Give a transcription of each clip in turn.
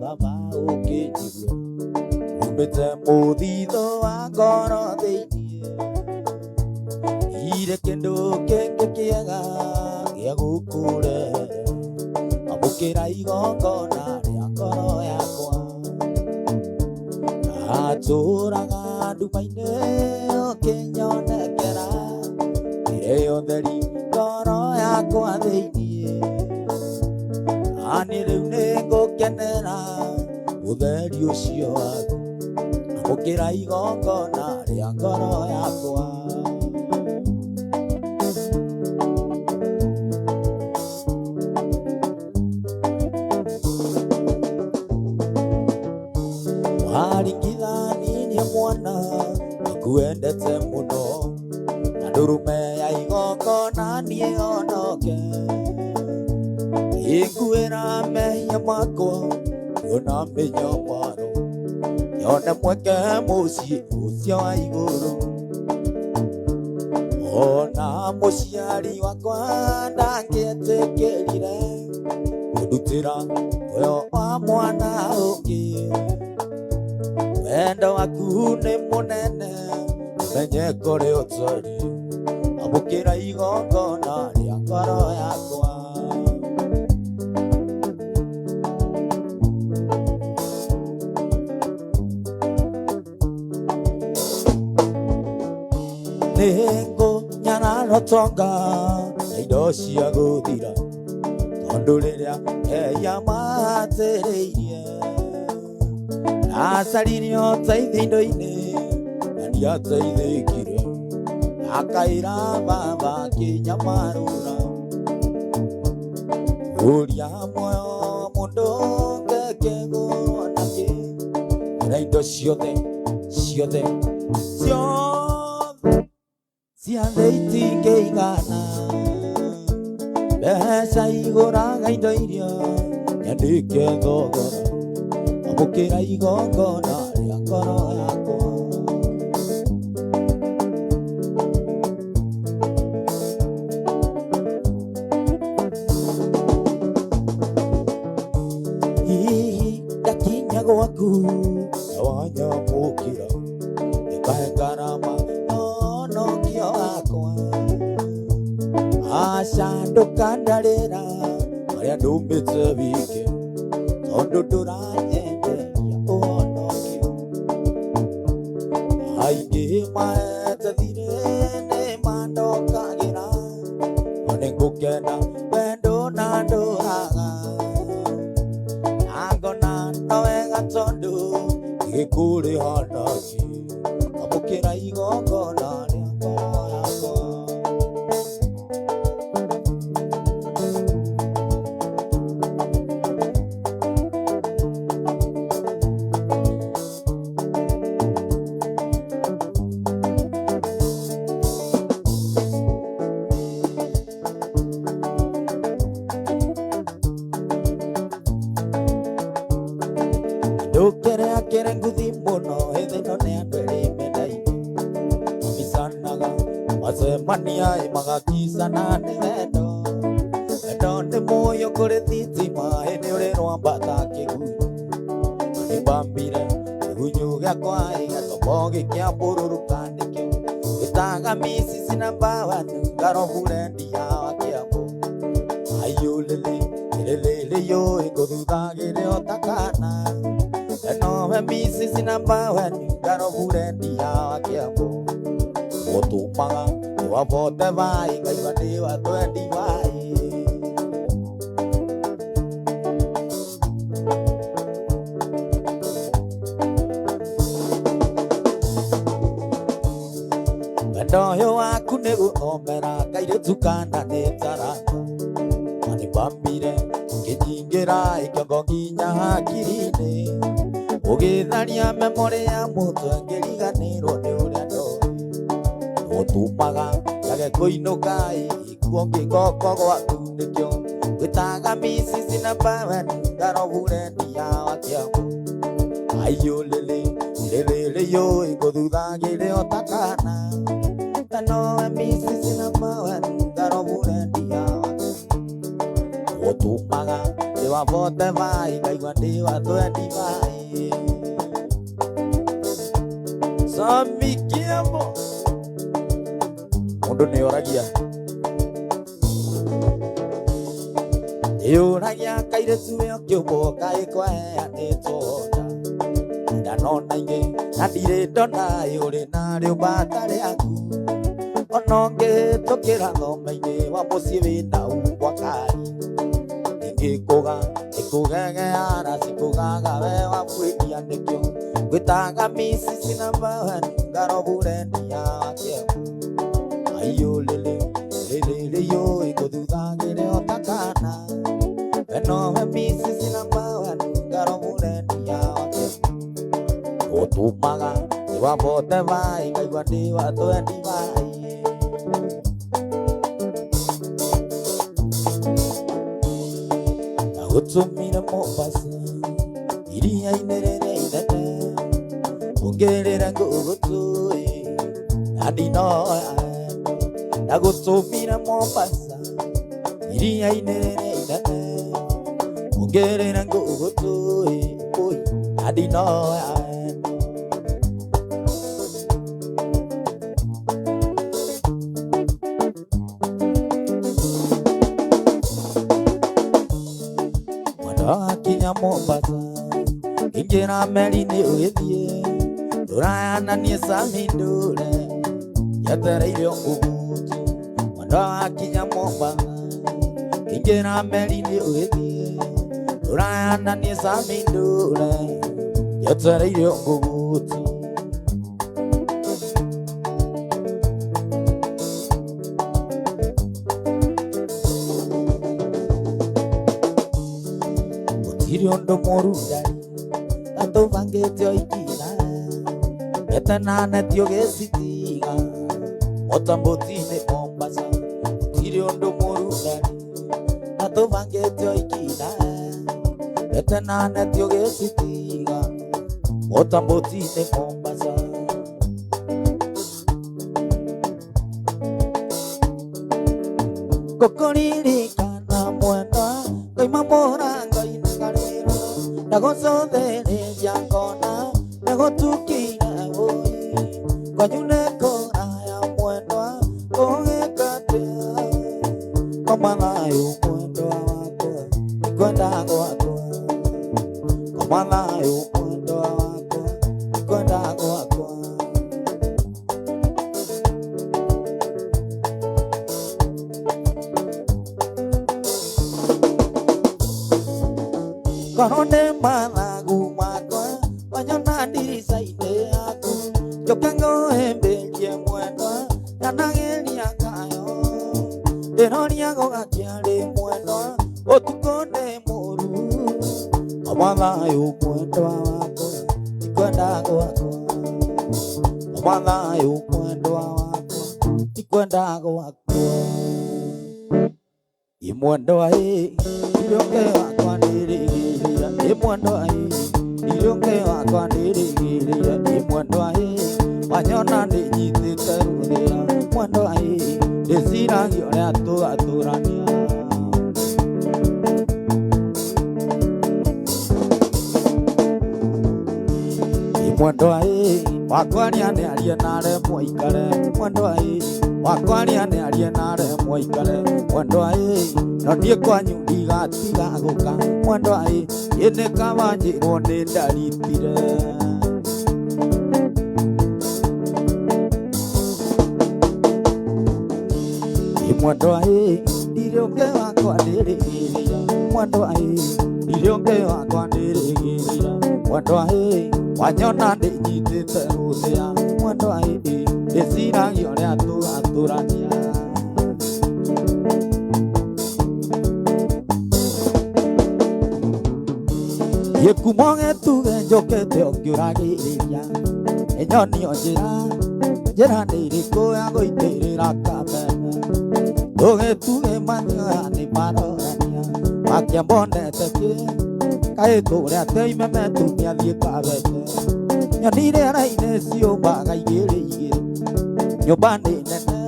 baba ukinjigua umite muthitho wa ngoro thiini ire kindu kingi kiega gia gukurehera amukira igongona ria ngoro yakwa atũraga nduma-inĩ ũkĩnyonekera ire ũtheri ngoro yakwa thĩinĩ ani rĩu nĩngũkenera ũtheri ũcio waku amũkĩra igongona rĩa ngoro yakwa waringithanirie mwana akuendete mũno na ndũrũme ya igongona niĩ onoke ĩnguĩra mehia makwa kuona mĩnyamaro yone mweke mũciĩ ũcio wa igũrũ ona mũciari wakwa ndangĩetĩkĩrire kũndutĩra muoyo wa mwana ũngĩ wendo waku nĩ mũnene ũmenye kũrĩ ũtari amũkĩra igongona rĩa ngoro yakwa nĩngũnyara rotonga na indo cia gũthira tondũ rĩrĩa eya matĩrĩirie acaririe ũteithio indo-inĩ na ndiateithĩkire akaĩra baba akĩnyamarũra ũria muoyo mũndũ ngekĩgũrwo nakĩ na indo ciothe ciothe ciothe itingĩigana mbeca igũraga indo iria nyandĩke thogora amũkĩra igongona rĩa ngoro yakwa hihi ndakinya gwaku na wanyamũkĩra ndĩkahe ngarama onokio wakwa aca ndũkandarĩra marĩa ndũmĩte wike tondũ ndũranyenderia ũhonokio aingĩ maete thirĩ nĩ mandokagĩra no nĩngũkena wendo na ndũraga na ngona no wega tondũ igĩkũrĩhonoki amũkĩra igongona rĩa ngoro yakwa ndũkĩre nguthi mũno hĩndĩ ĩno nĩ andũ erĩ mendaine mabicanaga macemania magakicana nĩ wendo wendo nĩ muoyo kũrĩ thitima hĩndĩ ũrĩ rwambata kĩgunyũ nĩmbambire kĩgunyũ gĩakwa gĩgatombo gĩkĩambũrũrũka nĩkĩo gĩtaga micici na mbawani ngaroburendia wa kĩambo ayũlĩlĩ lĩlĩlĩ yũĩ ngũthuthagĩre otakana nowe micici na mbawani ngaroburendia wa kĩambo gũtũmaga wavote vai ngaiva nĩ watwendi vai wendo ũyũ waku nĩ gũthomera kairĩtu kana nĩ taranda manĩmbambire ngĩnyingĩra ĩkĩongo nginya hakiri-inĩ ũgĩtharia memori ya mũtwe ngĩriganĩrwo nĩ ũrĩa ndoĩ gũtũmaga njage kũinũka ikuo ngĩngoko gwaku nĩkĩo gwĩtaga micici na mbawani ngaroburendia wa kĩambo ayũlĩlĩ lĩlĩlĩ yũĩ ngũthuthagĩre otakana nowe micici na mbawani ngaroburendia wa kĩambo gũtũmaga wa 45 kai wa de wa 25 Sami kiamo Mundu ni oragia Yuragia kaire tuwe okyobo kai kwa ate toda Ndanona inge nadire dona yore na ryo batare aku Ononge tokera ngome-ini wa muciĩ wĩna ukwa kai Ingĩkũga ikũgegeara cikũgaga we wa kwĩgia nĩkĩo Ngwĩtaga micici na mawani ngaroburendia wakĩo Aiyo lele lele yo ikũthuthagĩre otakana We nowe micici na mawani ngaroburendia wakĩo Ũtũmaga nĩ wa 45 ngaigua ndĩ wa 25 Utumira Mombasa iria inerere inene Ungerera ngugutui Adino Nagutumira Mombasa iria inerere inene Ungerera ngugutui Adino Kinya Mombasa Ingira meri ni uithie Turayana ni samindure Yatereire ngugutu Mwanda kinya Mombasa Ingira meri ni uithie Turayana ni samindure Yatereire ngugutu Iriondo morundari Tato vangete oikina Etana netio gesitiga Otambotine Mombasa Iriondo morundari Tato vangete oikina Etana netio gesitiga Otambotine Mombasa Kokoririka na mwenda Koima moranga Nagoso de Yangona, Nagotukina, Guayune Kona, Muendoa, Oekatea, Comanayo, Muendoa, Guandago, Comanayo, Muendoa, Guandago. Korone malagu makwa Wanyona dirisa ine aku Jokango embeje mwendwa Nanageli akayo Denoni yago gakiale mwendwa Otukone moru Amalayo mwendwa wako Ikwendago wako Amalayo mwendwa wako Ikwendago wako Imwendwa Ilionge wako ndirigi Imwendwa ilionge wakwa ndirigirira Imwendwa wanyona ndĩnyitĩte rũthĩa Imwendwa ndĩciragia ũrĩa tũgatũrania Imwendwa wakwa nĩanĩarie nare mwaikare Imwendwa wakwa nĩanĩarie nare mwaikare Imwendwa no niĩ kwanyu ndigatiga gũka Imwendwa ĩnĩ kabanjĩrwo nĩ ndaritire Imwendwa ndirĩũnge wakwa ndĩrĩgĩrĩra Imwendwa ndirĩũnge wakwa ndĩrĩgĩrĩra Imwendwa wanyona ndĩnyitĩte rũthĩa Imwendwa ndĩciragia ũrĩa tũgatũrania Yekumoge tuge njokete ũkĩũragĩrĩria Enyonio njĩra nĩ ĩrĩkũ ya gũitĩrĩra kameme Tũgĩtuge manyoya nĩ marorania Makĩambonete kĩ kaĩ kũrĩa teimeme tumia thiĩ kabete Nyoni rĩera-inĩ ciũmbaga igĩrĩ igĩrĩ Nyũmba nĩ nene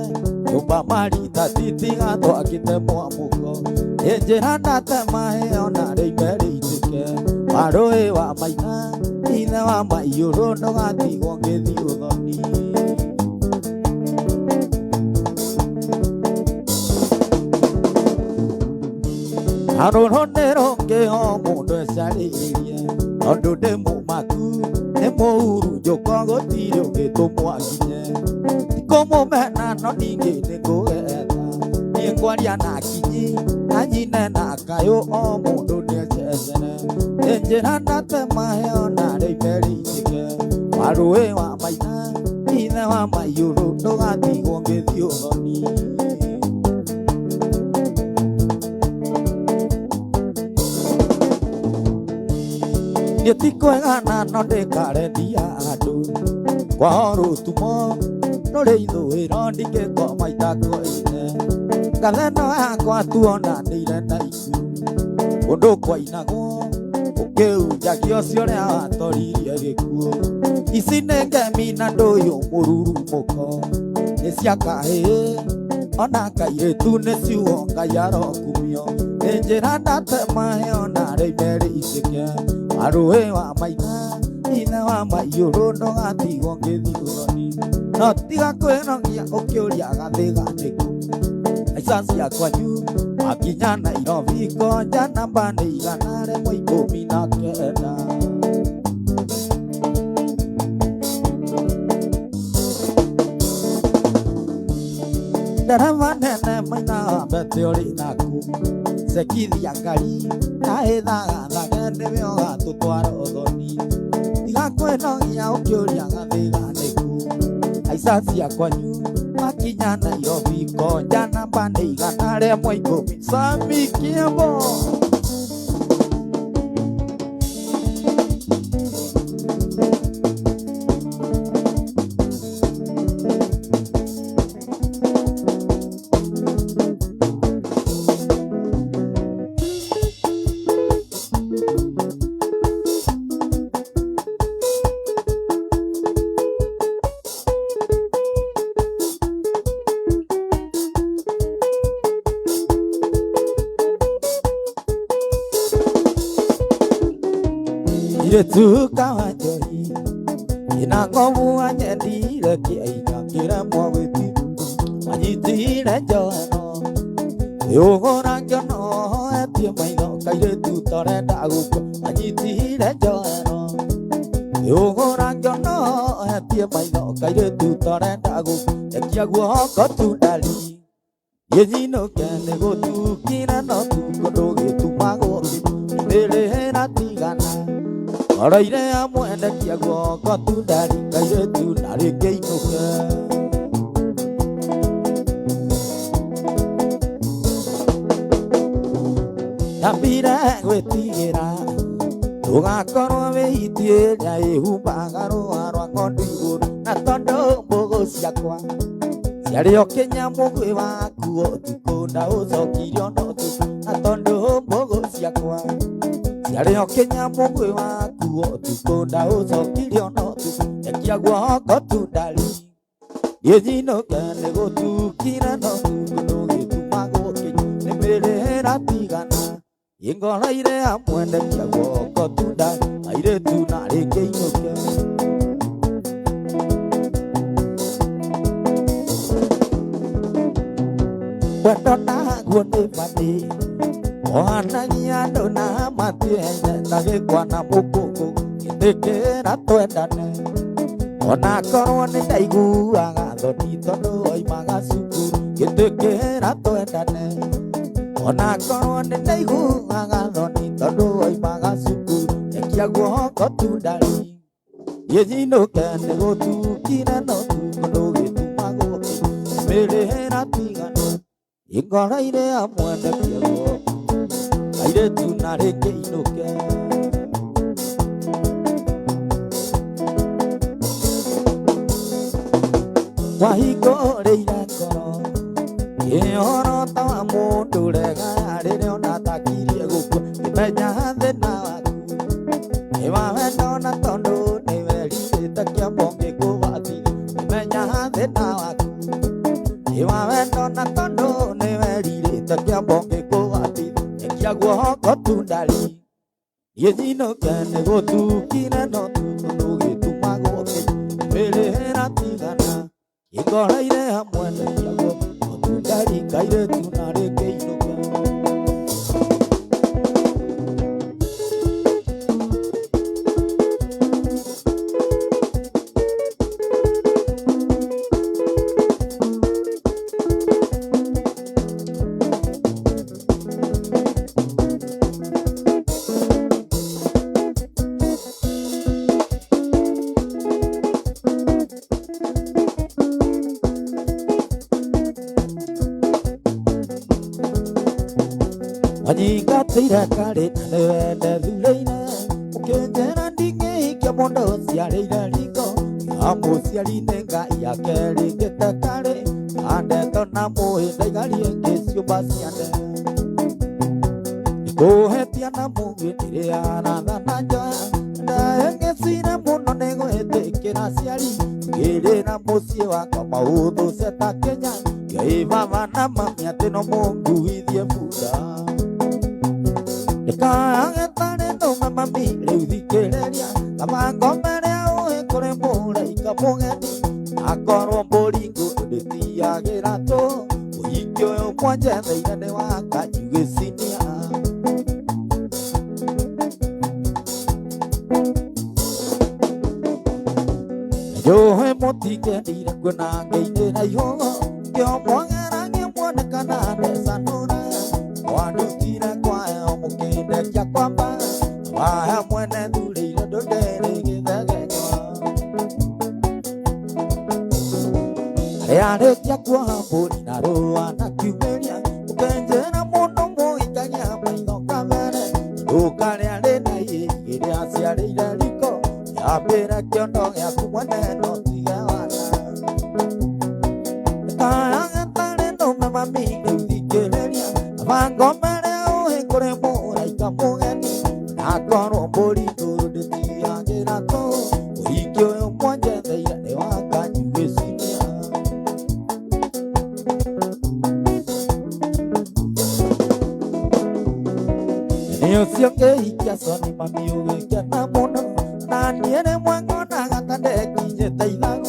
Nyumba marita titiga twakite mwamuko Enjera ndatemahe ona rĩimere itĩke Warũĩ wa maina ithe wa maiyũrũ ndũgatigwo ngĩthiĩ ũthoni Arũrũ nĩrũngĩho mũndũ ecarĩirie Tondũ ndĩ mũmaku nĩ mũhuru njũko gũtirĩ ũngĩtũmwo nginye Tikũmũmena no ningĩ nĩngũgetha Niĩ ngwaria na kinyi na nyine na kayũ o mũndũ nĩececere Enjera ndatemahe ona rĩimere itĩke Warũĩ wa maina ithe wa maiyũrũ ndũgatigwo ngĩthiĩ ũthoni Niĩ tikwegana no ndĩkarendia andũ Kwao rũtumo rũrĩ ithũĩro ndingĩkoma itakoine Ngatheno yakwa tuonanĩire na iku Ũndũ kwainagwo ũkĩunjagia ũcio ũrĩa watoririe gĩkuũ Ici nĩ ngemi na ndũyũ mũrurumũko Nĩ cia kahĩĩ ona kairĩtu nĩ ciugo Ngai arokumio Nĩ njĩra ndatemahe ona rĩimere itĩke Warũĩ wa maina ithe wa maiyũrũ ndũgatigwo ngĩthiĩ ũthoni No tiga kwĩnogia ũkĩũria gathĩga nĩkũ Maica ciakwa nyu wakinya Nairobi konja namba nĩ 119 Ndereva nene maina wa mbete ũrĩ naku Sekithia ngari na ĩthagathaga nĩwe ũgatũtwara ũthoni Tiga kwĩnogia ũkĩũria gathĩga nĩkũ Maica ciakwa nyu wakinya Nairobi konja namba nĩ 110 Sami Kiembo Tuka wanjoi Ina ngovu wanyendire kiaika Kiremwa witi Wanyitire njoeno Yugora ngiono Etie maitho Kairetu torenda guko Wanyitire njoeno Yugora ngiono Etie maitho Kairetu torenda guko Ekia guoko tundali Yenyinoke nĩgũtukire no tuko ndũgĩtumagwo Nĩrĩhĩra tigana Oroire amwendekia guoko tundari Kairetu na rĩngĩinũke Tambire gwĩtigĩra Ndũgakorwo wĩitie ĩrĩa ĩhumbaga rũa rwa ng'ondu igũrũ Na tondũ mbũgũ ciakwa ciarĩ o kĩnyamũgwĩ waku ũtukũ ndaũcokirie ona ũtukũ Na tondũ mbũgũ ciakwa ciarĩ o kĩnyamũgwĩ waku ũtukũ ndaũcokirie ona ũtukũ Ekia guoko tundari Yenyinoke nĩgũtukire no tuko ndũgĩtumagwo kĩnya Nĩmĩrĩhĩra tigana Ingoroire amwendekia guoko tundari Kairetu na rĩngĩinũke Wendo naguo nĩ bati Ohanagia andũ na matiene Ndagĩkwa na mũkũngũ Gĩtĩkĩra twendane Ona korwo nĩ ndaiguaga thoni Tondũ oimaga cukuru Gĩtĩkĩra twendane Ona korwo nĩ ndaiguaga thoni Tondũ oimaga cukuru Ekia guoko tundari Yenyinoke nĩgũtukire no tuko ndũgĩtumagwo Nĩmĩrĩhĩra tigana Ingoroire amwendekia guoko Kairetu na rĩngĩinũke Wahingũrĩire ngoro Kĩhoro ta wa mũndũ ũrega rĩrĩa ona atakirie gũkua Ngĩmenya thĩna waku Nĩ wa wendo na tondũ nĩwerirĩte kĩambo ngĩkũbatithia Ngĩmenya thĩna waku Nĩ wa wendo Dali. Ye no can go to Kina no to Mago. Pelera Tigana. You go right there, one day. Daddy guided to not a gate. Wajiga tira kare na zulaina ukengera ndinge kyamondo siareira liko amo siarinenga ya kere ketakare ande tona moe daigali kesio basiande ko hetia na muge tire ana na ja na engesina muno nego etekera siari gere na mosie wa kama udo seta Kenya gaiva vana mamia teno mungu hidie fuda Kagetane no mama mi leudikereria Kamango mereo e kore mora ikapongeni Akoro bolingo detia gerato Uikyo yo mwanje theirane waka yugesinia Yo he motike dira kwena ngeite na yo Yo mwangera nge mwone kanane sanura Wanu tira kwa mukinde kya kwamba Waha mwene dhulira dodere githagekwa Areare kya kwa mburi na roa na kiumeria Ukenjera muno muikagia maitho kamere Ukare arena igiria aciareire riko Yambira kiondo gyaku mwene no tiga wana Kayagetare no mamami eudhikereria Amango mereo kore mora ikamugeni Nakoro mburi kurude tiagera to Uikyo yo mwanje theirane waka yugesinia Niyo sionge ikia soni mami ugekia na mono Na niene mwango na gatande kinye teithagu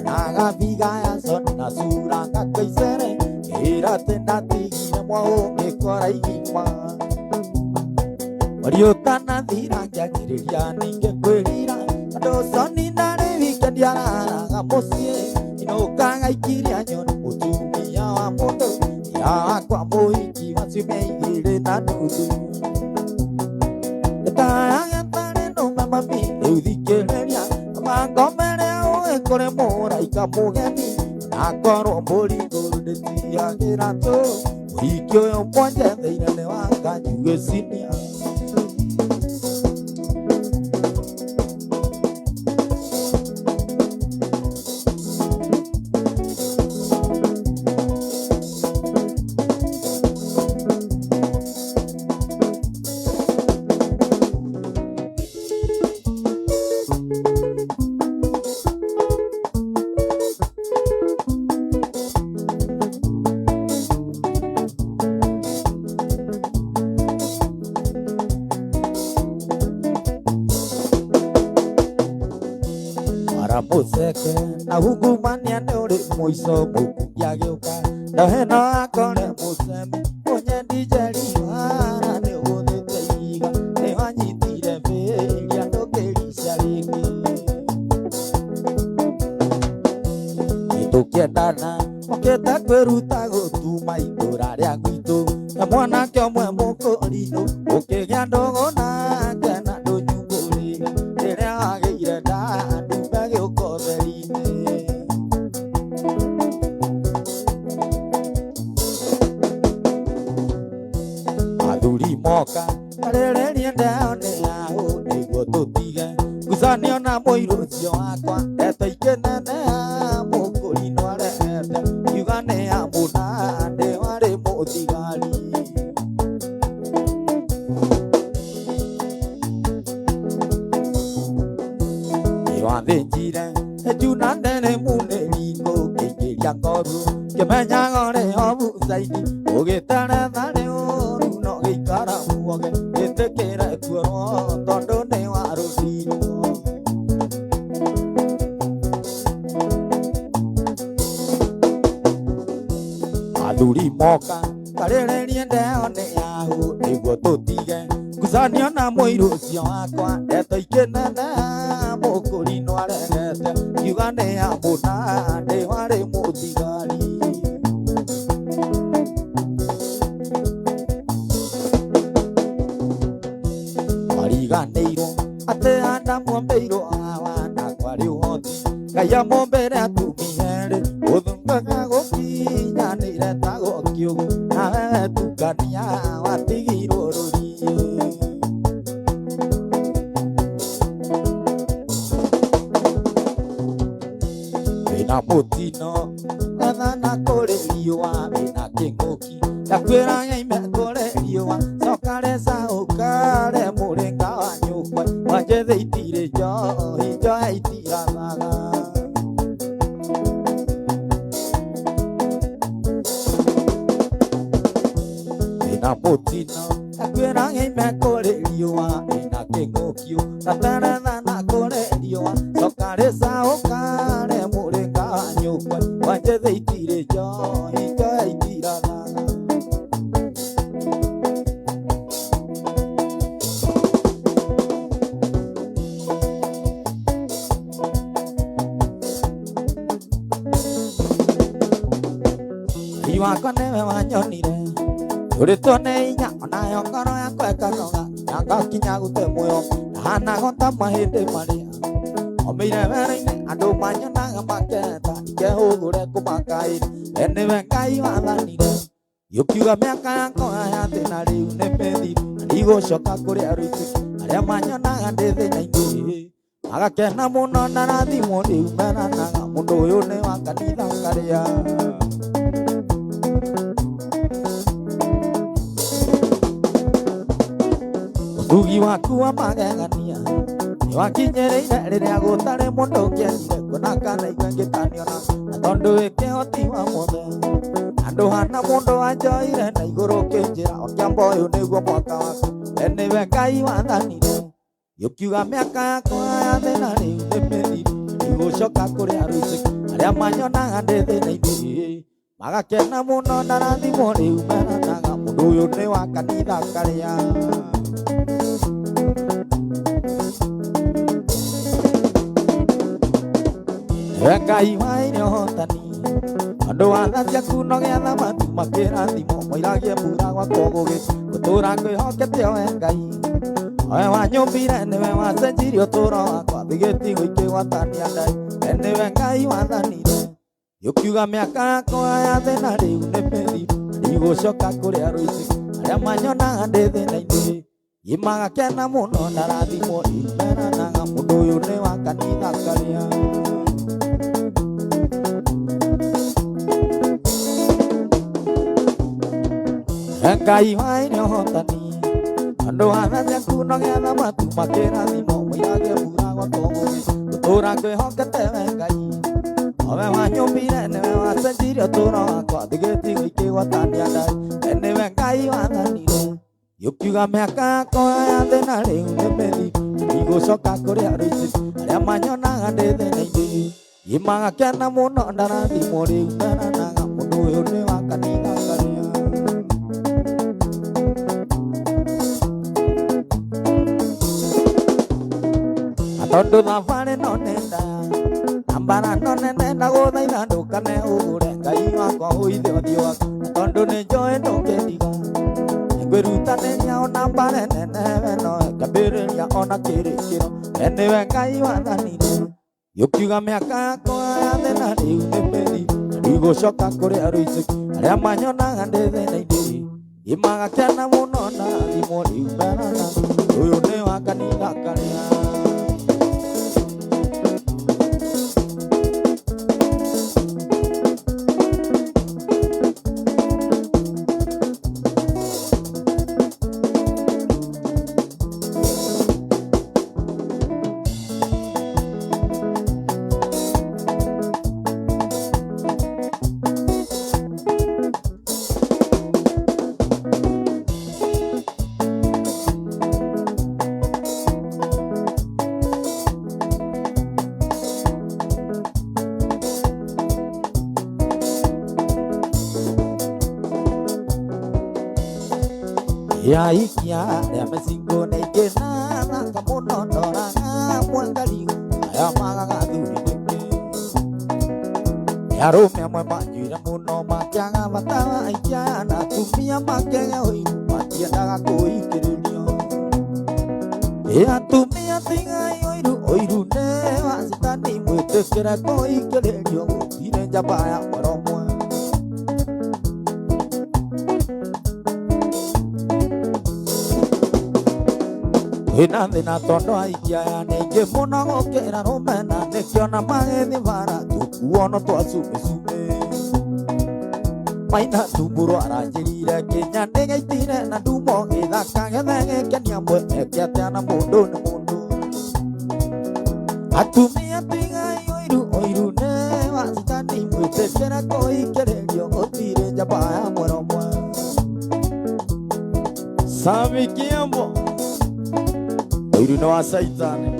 Na gabiga ya soni na sura ngakaisere Ira tenda tigire mwao ngekora igima Wariotana thira ngakiriria ninge kwirira Ando soni nare wikendi araraga mucie Inokaga ikiria nyoni mutumia wa mundu Ya kwa muhiki waciume igire na nuthu Kayagetare no mamami eudhikereria Amango mereo ekore mora ikamugeni Nakoro mburi kurude tiagera to Uikyo yo mwanje theirane waka yugesinia Museke na hugumania ne uri muiso mukugia geuka Ndoheno akore musemi Onye dijeri wara ne uthite iga Ne wanyitire mberia ndokerisha ringi Itukiendana Moketa kweruta gutuma itura ria gwitu Na mwanake omwe mukurino Ukigia ndogo nake na ndunyumburi Riria wageire nda Athuri moka arererie ndeone yao niguo tutige Ngucanio na muiru ucio wakwa ndeto ikenene mukuri no arehete Kiuga ni ya munande wari muthigari Niwathinjire ejuna ndene muneringo Kiingiria ngoru kimenya gore obu zaidi Ugitare thari uru no gikara muoge Gite Moka karere niende one yahu niguo tutige ngucanio na mũiru ũcio wakwa ndeto ikenene mũkũri no aregete kiuga nĩ ambũna ndĩ warĩ mũthigari mariganĩirwo atĩ Adamu mbĩirwo Hawa na kwarĩ ũhoti Ngai amũmbĩre atumia-erĩ gũthungaga gũkinyanĩire ta gũkĩũgũ nawe tukania watigirwo rũriĩ wĩna mũtino etha na kũrĩ riũa wĩna kĩng'ũki ndakwĩra nyaime kũrĩ riũa cokare caũkare mũrĩnga wa nyũkwa wanjethe itirĩ njohi njoya itirathaga wĩna mũtino ndakwĩra nyaime kũrĩ riũa wĩna kĩng'ũki ndateretha na kũrĩ riũa cokare caũkare mũrĩnga wa nyũkwa wanjethe itirĩ njohi njoya itirathaga wakwa nĩwe wanyonire ũrĩtwo nĩ inya onayo ngoro yakwa ĩkanoga nangakinya gũte muoyo ndahanaga ta mahĩndĩ marĩa omeire wĩra-inĩ andũ manyonaga makenda ikehũgũre kũmakaĩra we nĩwe Ngai wathanire gĩũkiuga mĩaka yakwa yathĩ na rĩu nĩ mĩthiru na ndigũcoka kũrĩ arũitĩki arĩa manyonaga ndĩ thĩna-inĩ magakena mũno na rathimo rĩu meranaga mũndũ ũyũ nĩ wa kanitha karĩa Rugi waku wa magegania nĩ wakinyĩrĩire rĩrĩa gũtarĩ mũndũ ũngĩendire kuona kana igwe ngĩtaniona na tondũ wĩ kĩhoti wa mothe andũ hana mũndũ wanjoire na igũrũ kĩnjĩra ũkĩamba ũyũ nĩguo mwaka waku we nĩwe Ngai wathanire gĩũkiuga mĩaka yakwa ya thĩna rĩu nĩ mĩthiru ndigũcoka kũrĩ arũitĩki arĩa manyonaga ndĩ thĩna-inĩ magakena mũno na rathimo rĩu meranaga mũndũ ũyũ nĩ wa kanitha karĩa Ngai waine ũhotani andũ athatia kuno gĩatha matu makĩrathimo moiragie mbura gwakwa gũgĩ gũtũũra ngwĩhokete we Ngai we wanyũmbire nĩwe wacenjirie ũtũũro wakwa thigĩti gũikĩgwatania Ndai we nĩwe Ngai wathanire gĩũkiuga mĩaka yakwa ya thĩna rĩu nĩ mĩthiru ndigũcoka kũrĩ arũitĩki arĩa manyonaga ndĩ thĩna-inĩ magakena mũno na rathimo rĩu meranaga mũndũ ũyũ nĩ wa kanitha karĩa Ngai waine ũhotani andũ athatia kuno gĩatha matu makĩrathimo moiragie mbura gwakwa gũgĩ gũtũũra ngwĩhokete we Ngai we wanyũmbire nĩwe wacenjirie ũtũũro wakwa thigĩti gũikĩgwatania Ndai we nĩwe Ngai wathanire gĩũkiuga mĩaka yakwa ya thĩna rĩu nĩ mĩthiru ndigũcoka kũrĩ arũitĩki arĩa manyonaga ndĩ thĩna-inĩ magakena mũno na rathimo rĩu meranaga mũndũ ũyũ nĩ wa kanitha karĩa tondũ thabarĩ no nĩ ndaya na mbara no nene na gũthaitha ndũkane ũgũre Ngai wakwa ũithe ũthiũ waku tondũ nĩ njũĩ ndũngĩndiga nĩngwĩrutanĩria ona mbara nene we nowe ngambĩrĩria ona kĩrĩkĩro we nĩwe Ngai wathanire gĩũkiuga mĩaka yakwa ya thĩna rĩu nĩ mĩthiru ndigũcoka kũrĩ arũitĩki arĩa manyonaga ndĩ thĩna-inĩ magakena mũno na rathimo rĩu meranaga ũyũ nĩ wa kanitha karĩa ya ikia ya mesingo na ikena na kamono ndora na mwangari ya magaga thuri ya rome amwe manjira muno makiaga batawa aikia na tumia makega oi matiendaga kuikiririo ya tumia tinga oiru ne wasitani mwitekera kuikiririo gutire njamba ya moromwe ina thina tondo aikia ya nenge muno gukira rumena nikiona magethi bara tukuono twacumisume maina tumburo aranjirire kinya ndigaitire na ndumo githaka gethe gikenia mwe ekiateana mundu ni mundu atumia tiga oiru ne wasitani mwitekera kuikiririo gutire njamba ya moromwe Sami Kiambo oiru no wa saitani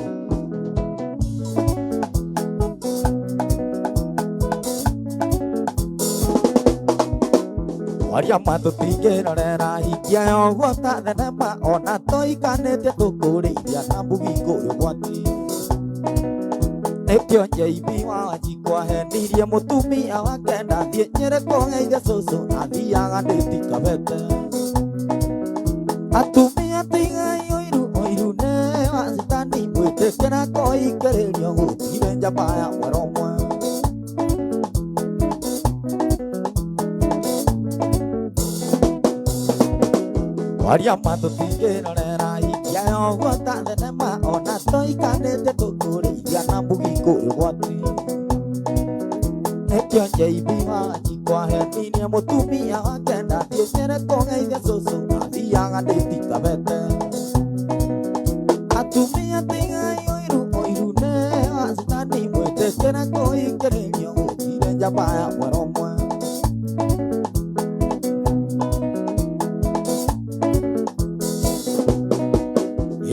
waria matu tingerorera hikia yoguo ta thenema ona toikanĩte tũkũrĩithia na mũgingo ũyũ gwati nĩkĩo njeibi wa Wanjikũ ahenirie mũtumia wake ndathiĩ Nyĩrĩ kũgeithia cũcũ athiaga ndĩtikabete atumia tiga oiru ne wasitani mwĩtĩkĩra kuikĩrĩrio gũtirĩ njamba ya moromwe waria matu tingerorera hikia yoguo ta thenema ona toikanĩte tũkũrĩithia na mũgingo ũyũ gwati nĩkĩo njeibi wa Wanjikũ ahenirie mũtumia wake ndathiĩ Nyĩrĩ kũgeithia cũcũ athiaga ndĩtikabete atumia tiga oiru ne wasitani mwĩtĩkĩra kuikĩrĩrio gũtirĩ njamba ya moromwe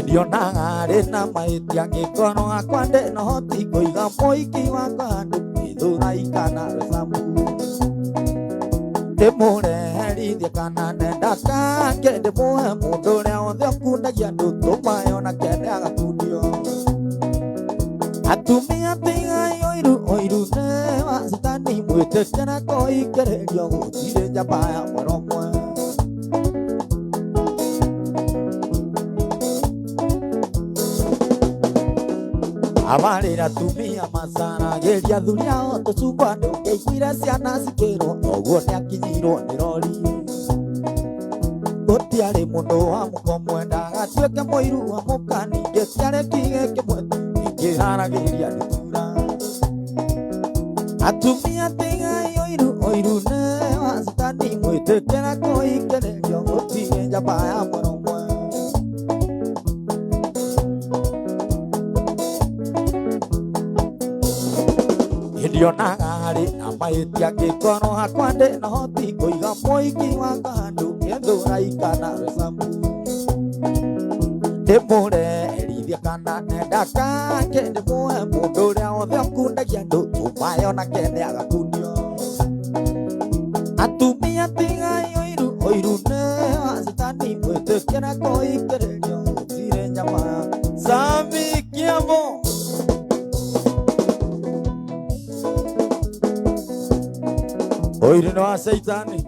ndionaga rĩ na mahĩtia ngĩkorwo hakwa ndĩnohoti kũiga mũhiki wakwa handũ ngĩthũra ikana rĩcamu ndĩmũreherithie kana nenda kake ndĩmũhe mũndũ ũrĩa wothe ũkundagia andũ tũmae ona kende agakundio atumia tiga oiru ne wasitani mwĩtĩkĩra kuikĩrĩrio gũtirĩ njamba ya moromwe amarĩra tumia macaragĩria thuri ao tũcungwa ndũngĩiguire ciana cikĩrwo ũguo nĩakinyirwo nĩ rori gũtiarĩ mũndũ wa mũkomwe ndagatuĩke mũiru wa mũka ningĩ ciarĩ kigĩ kĩmwe ingĩharagĩria nĩtura atumia tiga oiru ne wasitani mwĩtĩkĩra kuikĩrĩrio gũtirĩ njamba ya moromwe ndionaga harĩ na mahĩtia ngĩkorwo hakwa ndĩnohoti kũiga mũhiki wakwa handũ ngĩthũra ikana rĩcamu ndĩmũreherithie kana nenda kake ndĩmũhe mũndũ ũrĩa wothe ũkundagia andũ tũmae ona kende agakundio atumia tiga oiru ne wasitani mwĩtĩkĩra kuikĩrĩrio gũtirĩ njamba Sami Kiambo oiru no wa saitani